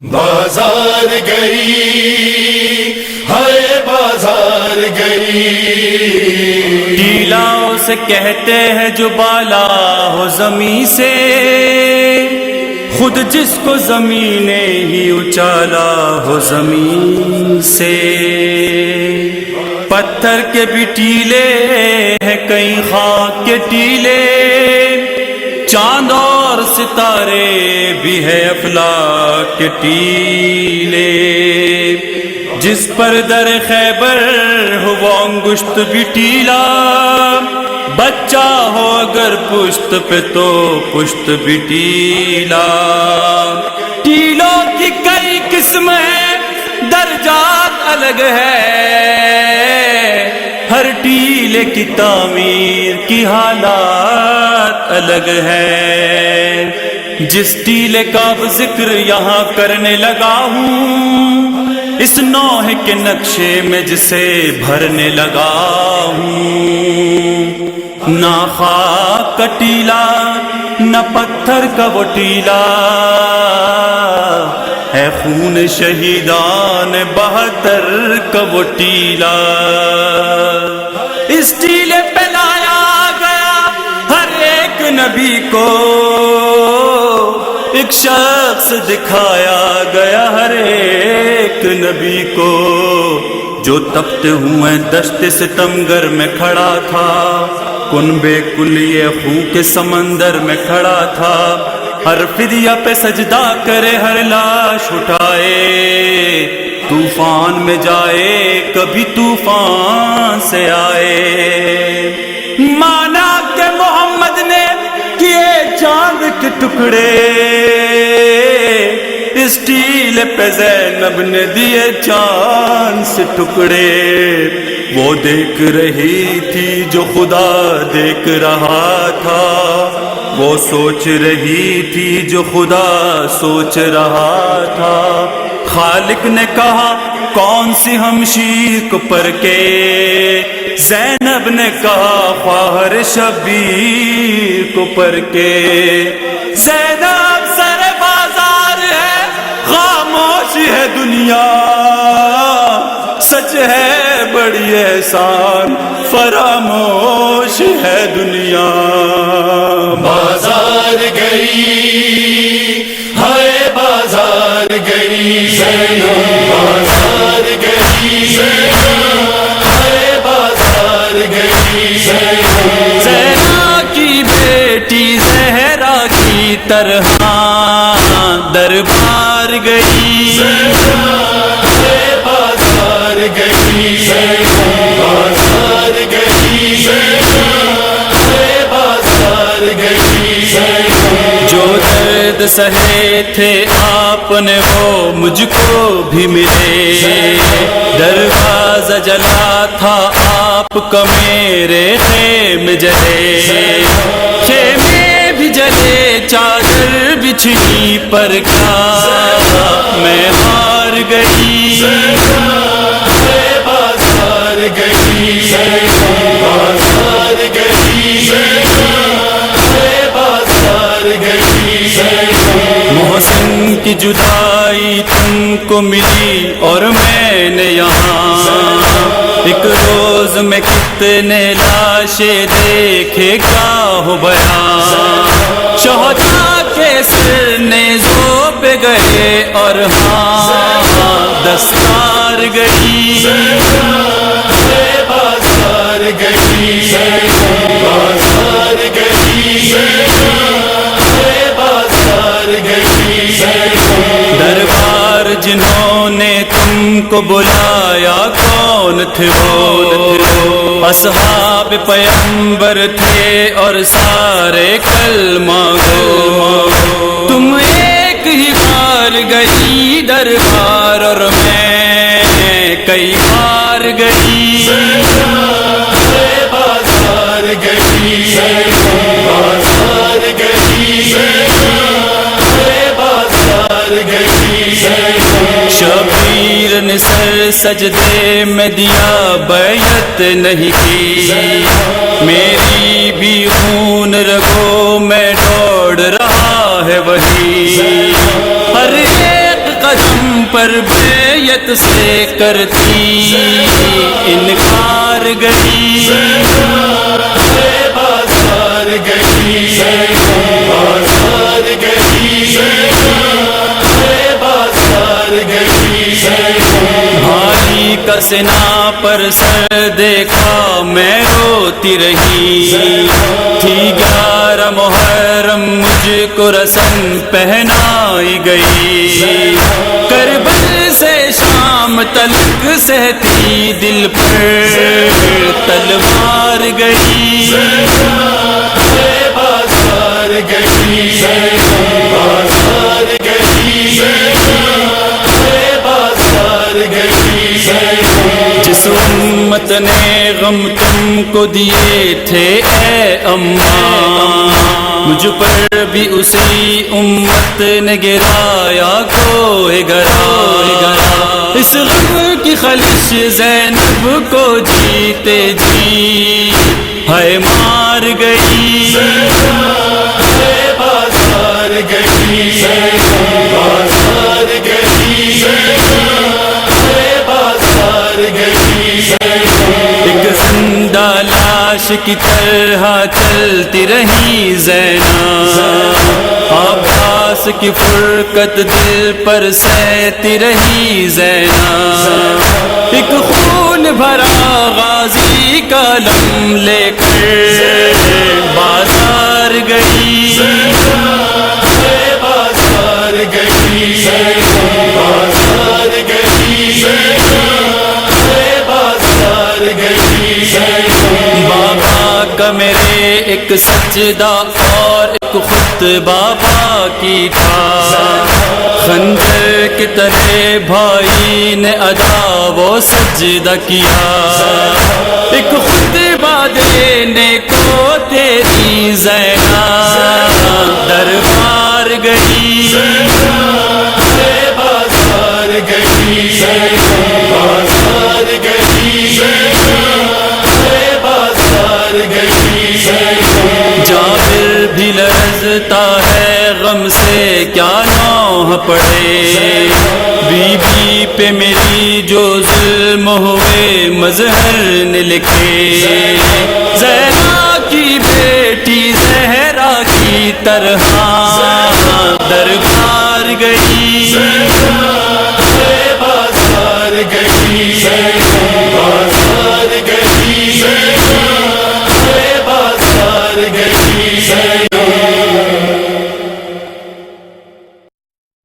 بازار گئی ہائے بازار گئی، ٹیلا اسے کہتے ہیں جو بالا ہو زمین سے، خود جس کو زمین نے ہی اچالا ہو زمین سے۔ پتھر کے بھی ٹیلے ہیں کئی خاک کے ٹیلے، چاند اور ستارے بھی ہے افلاک کے ٹیلے۔ جس پر در خیبر ہو وہ انگشت بھی ٹیلا، بچہ ہو اگر پشت پہ تو پشت بھی ٹیلا۔ ٹیلوں کی کئی قسم ہیں، درجات الگ ہے، ہر ٹیلے کی تعمیر کی حالات الگ ہے۔ جس ٹیلے کا ذکر یہاں کرنے لگا ہوں، اس نوح کے نقشے میں جسے بھرنے لگا ہوں۔ نہ خاک کا ٹیلا نہ پتھر کا وہ ٹیلا، ہے خون شہیدان 72 کا وہ ٹیلا۔ اس ٹیلے پہ لایا گیا ہر ایک نبی کو، ایک شخص دکھایا گیا ہر ایک نبی کو، جو تپتے ہوئے دشت ستمگر میں کھڑا تھا، کنبے کلیے خون کے سمندر میں کھڑا تھا۔ ہر فدیہ پہ سجدہ کرے، ہر لاش اٹھائے، طوفان میں جائے کبھی طوفان سے آئے۔ مانا کہ محمد نے کیے چاند کے ٹکڑے، اس ٹیلے پہ زینب نے دیے چاند سے ٹکڑے۔ وہ دیکھ رہی تھی جو خدا دیکھ رہا تھا، وہ سوچ رہی تھی جو خدا سوچ رہا تھا۔ خالق نے کہا کون سی ہمشیر کو پر کے، زینب نے کہا خواہر شبیر کو پر کے۔ زینب سر بازار ہے، خاموش ہے دنیا، سچ ہے بڑی احسان، فراموش ہے دنیا۔ بازار گئی ہائے بازار گئی، بازار گئی ہائے بازار گئی۔ زہرا کی بیٹی زہرا کی طرح دربار گئی، ہائے بازار گئی، بازار گئی ہائے بازار گئی۔ جو درد سہے تھے آپ نے وہ مجھ کو بھی ملے، دروازہ جلا تھا آپ کا میرے خیمے جلے، خیمے بھی جلے چادر بچھنی پر کیا میں ہار گئی۔ ہائے بازار گئی، بازار گئی ہائے بازار گئی۔ محسن کی جدائی تم کو ملی اور میں نے یہاں، ایک روز میں کتنے لاشیں دیکھے کیا ہو بیان۔ شہداء کے سر نیزوں پہ گئے اور ہاں دستار گئی۔ ہائے بازار گئی، بازار گئی ہائے بازار گئی۔ دربار جنہوں نے تم کو بلایا کون تھے وہ؟ اصحاب پیغمبر تھے اور سارے کلمہ گو۔ تم ایک ہی بار گئی دربار اور میں کئی بار گئی۔ ہائے بازار گئی، بازار گئی ہائے بازار گئی۔ شبیر نے سر سجدے میں دیا بیعت نہیں کی، میری بھی خون رگوں میں دوڑ رہا ہے وہی، ہر ایک کا پر بیعت سے کرتی انکار گئی، بازار گئی، بازار گئی، بازار گئی، بھائی کا سنا پر سر دیکھا میں روتی رہی، تھی 11 محرم مجھ کو رسم پہنائی گئی، کربل سے شام تلک سہتی دل پر تلوار گئی، بازار گئی، بازار گئی، بازار گئی، جس امت نے غم تم کو دیے تھے اے اماں، مجھ پر بھی اسی امت نے گرایا کوہ گرا، اس غم کی خلش زینب کو جیتے جی ہے مار گئی، بازار گئی، بازار گئی، بازار گئی، ایک زندہ لاش کی طرح چلتی رہی زینب، عباس کی فرقت دل پر سہتی رہی زینب، ایک خون بھرا غازی کا لم لے کر بازار گئی، بازار گئی، بازار گئی، بازار گئی، بابا کا میرے ایک سجدہ اور ایک خطبہ باقی تھا، خنجر کی طرح بھائی نے ادا وہ سجدہ کیا، ایک خطبہ دینے کو تیری زینب دربار گئی، بازار گئی، بازار گئی، بازار گئی، جابر بھی لرزتا ہے غم سے کیا نوح پڑے، بی بی پہ میری جو ظلم ہوئے مظہر نے لکھے، زہرا کی بیٹی زہرا کی طرح